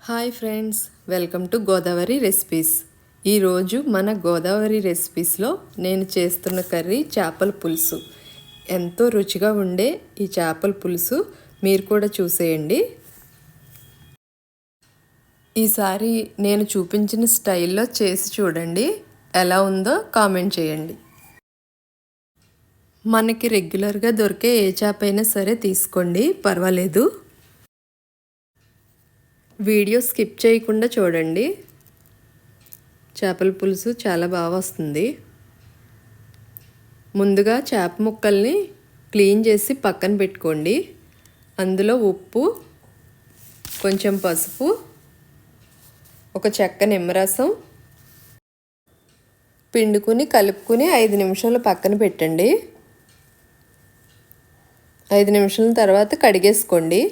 Hi friends, welcome to Godavari recipes. ఈరోజు మన గోదావరి రెసిపీస్లో నేను చేస్తున్న కర్రీ చేపల పులుసు. ఎంతో రుచిగా ఉండే ఈ చేపల పులుసు మీరు కూడా చూసేయండి. ఈసారి నేను చూపించిన స్టైల్లో చేసి చూడండి, ఎలా ఉందో కామెంట్ చేయండి. మనకి రెగ్యులర్గా దొరికే ఏ చేప అయినా సరే తీసుకోండి, పర్వాలేదు. వీడియో స్కిప్ చేయకుండా చూడండి. చేపల పులుసు చాలా బాగా వస్తుంది. ముందుగా చేప ముక్కల్ని క్లీన్ చేసి పక్కన పెట్టుకోండి. అందులో ఉప్పు, కొంచెం పసుపు, ఒక చెక్క నిమ్మరసం పిండుకుని కలుపుకుని 5 నిమిషాలు పక్కన పెట్టండి. 5 నిమిషాల తర్వాత కడిగేసుకోండి.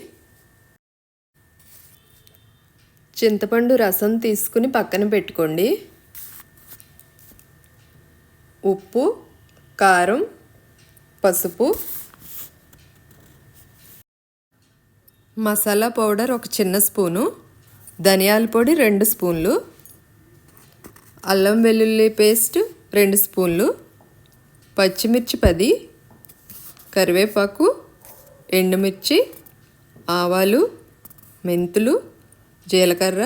చింతపండు రసం తీసుకుని పక్కన పెట్టుకోండి. ఉప్పు, కారం, పసుపు, మసాలా పౌడర్ ఒక చిన్న స్పూను, ధనియాల పొడి 2 స్పూన్లు, అల్లం వెల్లుల్లి పేస్ట్ 2 స్పూన్లు, పచ్చిమిర్చి 10, కరివేపాకు, ఎండుమిర్చి, ఆవాలు, మెంతులు, జీలకర్ర,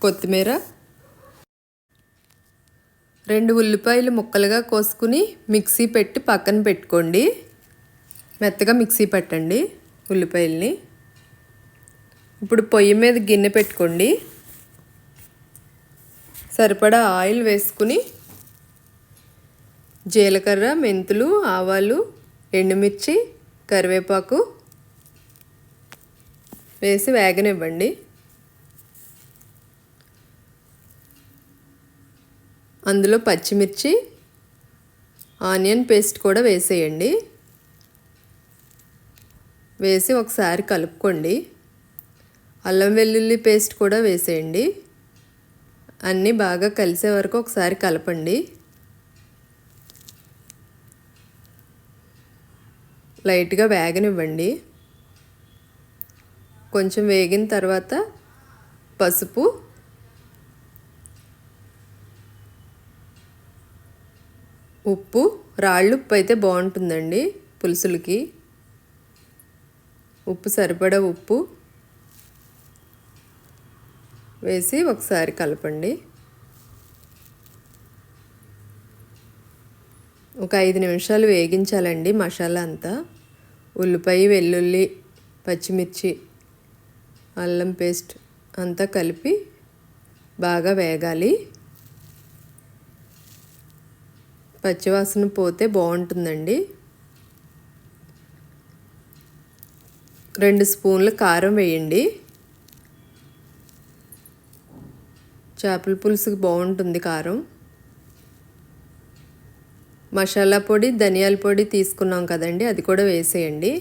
కొత్తిమీర, 2 ఉల్లిపాయలు ముక్కలుగా కోసుకుని మిక్సీ పెట్టి పక్కన పెట్టుకోండి. మెత్తగా మిక్సీ పట్టండి ఉల్లిపాయల్ని. ఇప్పుడు పొయ్యి మీద గిన్నె పెట్టుకోండి. సరిపడా ఆయిల్ వేసుకుని జీలకర్ర, మెంతులు, ఆవాలు, ఎండుమిర్చి, కరివేపాకు వేసి వేగనివ్వండి. అందులో పచ్చిమిర్చి, ఆనియన్ పేస్ట్ కూడా వేసేయండి. వేసి ఒకసారి కలుపుకోండి. అల్లం వెల్లుల్లి పేస్ట్ కూడా వేసేయండి. అన్నీ బాగా కలిసే వరకు ఒకసారి కలపండి. లైట్గా వేగనివ్వండి. కొంచెం వేగిన తర్వాత పసుపు, ఉప్పు, రాళ్ళు ఉప్పు అయితే బాగుంటుందండి పులుసులకి. ఉప్పు సరిపడా ఉప్పు వేసి ఒకసారి కలపండి. ఒక 5 నిమిషాలు వేగించాలండి మసాలా అంతా. ఉల్లిపాయ, వెల్లుల్లి, పచ్చిమిర్చి, అల్లం పేస్ట్ అంతా కలిపి బాగా వేగాలి. పచ్చివాసన పోతే బాగుంటుందండి. 2 స్పూన్ల కారం వేయండి. చేపల పులుసుకి బాగుంటుంది కారం. మసాలా పొడి, ధనియాల పొడి తీసుకున్నాం కదండి, అది కూడా వేసేయండి.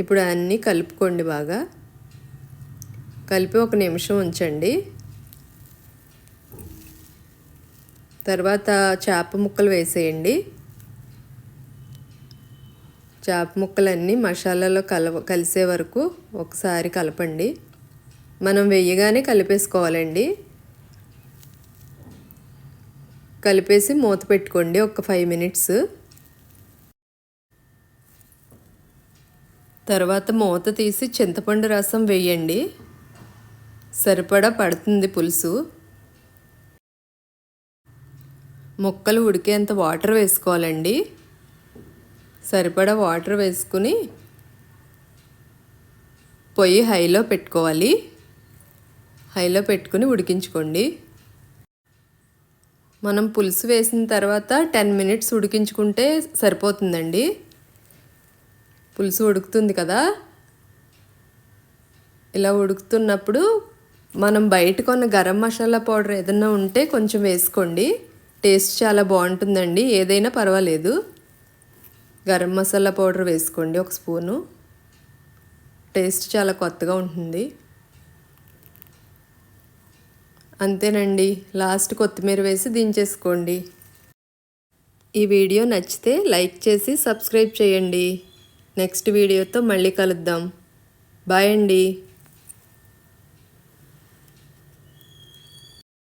ఇప్పుడు అన్నీ కలుపుకోండి. బాగా కలిపి 1 నిమిషం ఉంచండి. తర్వాత చేప ముక్కలు వేసేయండి. చేప ముక్కలన్నీ మసాలాలో కలిసే వరకు ఒకసారి కలపండి. మనం వేయగానే కలిపేసుకోవాలండి. కలిపేసి మూత పెట్టుకోండి ఒక 5 మినిట్స్. తర్వాత మూత తీసి చింతపండు రసం వేయండి. సరిపడా పడుతుంది పులుసు. ముక్కలు ఉడికేంత వాటర్ వేసుకోవాలండి. సరిపడా వాటర్ వేసుకుని పొయ్యి హైలో పెట్టుకోవాలి. హైలో పెట్టుకుని ఉడికించుకోండి. మనం పులుసు వేసిన తర్వాత 10 మినిట్స్ ఉడికించుకుంటే సరిపోతుందండి. పులుసు ఉడుకుతుంది కదా, ఇలా ఉడుకుతున్నప్పుడు మనం బయట కొన్న గరం మసాలా పౌడర్ ఏదైనా ఉంటే కొంచెం వేసుకోండి. టేస్ట్ చాలా బాగుంటుందండి. ఏదైనా పర్వాలేదు. గరం మసాలా పౌడర్ వేసుకోండి 1 స్పూను. టేస్ట్ చాలా కొత్తగా ఉంటుంది. అంతేనండి. లాస్ట్ కొత్తిమీర వేసి దించేసుకోండి. ఈ వీడియో నచ్చితే లైక్ చేసి సబ్స్క్రైబ్ చేయండి. నెక్స్ట్ వీడియోతో మళ్ళీ కలుద్దాం. బాయ్ అండి.